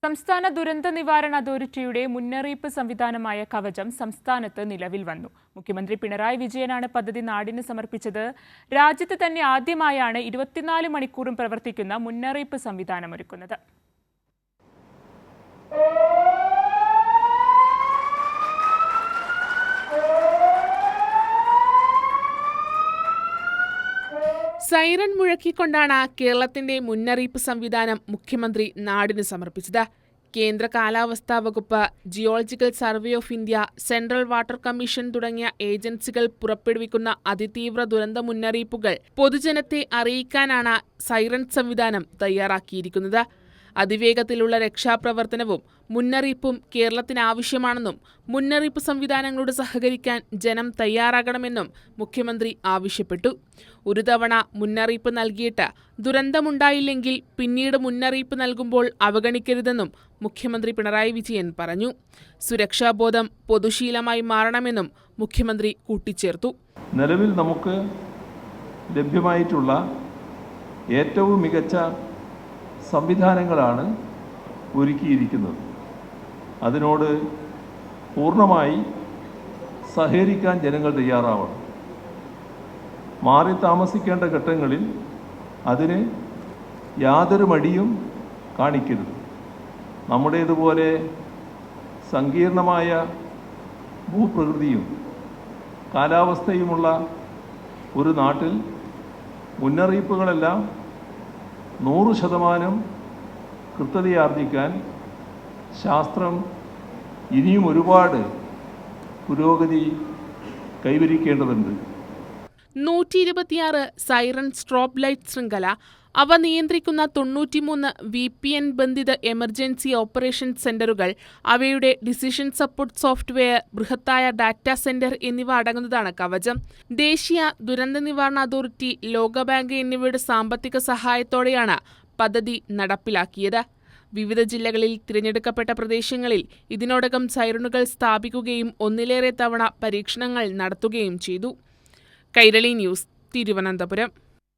സംസ്ഥാന ദുരന്ത നിവാരണ അതോറിറ്റിയുടെ മുന്നറിയിപ്പ് സംവിധാനമായ കവചം സംസ്ഥാനത്ത് നിലവിൽ വന്നു. മുഖ്യമന്ത്രി പിണറായി വിജയനാണ് പദ്ധതി നാടിന് സമർപ്പിച്ചത്. രാജ്യത്ത് തന്നെ ആദ്യമായാണ് 24 മണിക്കൂറും പ്രവർത്തിക്കുന്ന മുന്നറിയിപ്പ് സംവിധാനമൊരുക്കുന്നത്. സൈറൺ മുഴക്കിക്കൊണ്ടാണ് കേരളത്തിന്റെ മുന്നറിയിപ്പ് സംവിധാനം മുഖ്യമന്ത്രി നാടിന് സമർപ്പിച്ചത്. കേന്ദ്ര കാലാവസ്ഥാ വകുപ്പ്, geological survey of India, central water commission തുടങ്ങിയ ഏജൻസികൾ പുറപ്പെടുവിക്കുന്ന അതിതീവ്ര ദുരന്ത മുന്നറിയിപ്പുകൾ പൊതുജനത്തെ അറിയിക്കാനാണ് സൈറൺ സംവിധാനം തയ്യാറാക്കിയിരിക്കുന്നത്. അതിവേഗത്തിലുള്ള രക്ഷാപ്രവർത്തനവും മുന്നറിയിപ്പും കേരളത്തിന് ആവശ്യമാണെന്നും മുന്നറിയിപ്പ് സംവിധാനങ്ങളോട് സഹകരിക്കാൻ ജനം തയ്യാറാകണമെന്നും മുഖ്യമന്ത്രി ആവശ്യപ്പെട്ടു. ഒരു തവണ മുന്നറിയിപ്പ് നൽകിയിട്ട് ദുരന്തമുണ്ടായില്ലെങ്കിൽ പിന്നീട് മുന്നറിയിപ്പ് നൽകുമ്പോൾ അവഗണിക്കരുതെന്നും മുഖ്യമന്ത്രി പിണറായി വിജയൻ പറഞ്ഞു. സുരക്ഷാബോധം പൊതുശീലമായി മാറണമെന്നും മുഖ്യമന്ത്രി കൂട്ടിച്ചേർത്തു. നിലവിൽ നമുക്ക് ലഭ്യമായിട്ടുള്ള ഏറ്റവും മികച്ച സംവിധാനങ്ങളാണ് ഒരുക്കിയിരിക്കുന്നത്. അതിനോട് പൂർണ്ണമായി സഹകരിക്കാൻ ജനങ്ങൾ തയ്യാറാവണം. മാറി താമസിക്കേണ്ട ഘട്ടങ്ങളിൽ അതിന് യാതൊരു മടിയും കാണിക്കരുത്. നമ്മുടേതുപോലെ സങ്കീർണമായ ഭൂപ്രകൃതിയും കാലാവസ്ഥയുമുള്ള ഒരു നാട്ടിൽ മുന്നറിയിപ്പുകളെല്ലാം 100% കൃത്യതയാർജിക്കാൻ ശാസ്ത്രം ഇനിയും ഒരുപാട് പുരോഗതി കൈവരിക്കേണ്ടതുണ്ട്. 126 സൈറൺ സ്ട്രോബ് ലൈറ്റ് ശൃംഖല, അവ നിയന്ത്രിക്കുന്ന 93 VPN ബന്ധിത എമർജൻസി ഓപ്പറേഷൻ സെന്ററുകൾ, അവയുടെ ഡിസിഷൻ സപ്പോർട്ട് സോഫ്റ്റ്വെയർ, ബൃഹത്തായ ഡാറ്റാ സെന്റർ എന്നിവ അടങ്ങുന്നതാണ് കവചം. ദേശീയ ദുരന്ത നിവാരണ അതോറിറ്റി, ലോകബാങ്ക് എന്നിവയുടെ സാമ്പത്തിക സഹായത്തോടെയാണ് പദ്ധതി നടപ്പിലാക്കിയത്. വിവിധ ജില്ലകളിൽ തിരഞ്ഞെടുക്കപ്പെട്ട പ്രദേശങ്ങളിൽ ഇതിനോടകം സൈറണുകൾ സ്ഥാപിക്കുകയും ഒന്നിലേറെ തവണ പരീക്ഷണങ്ങൾ നടത്തുകയും ചെയ്തു. കൈരളി ന്യൂസ്, തിരുവനന്തപുരം.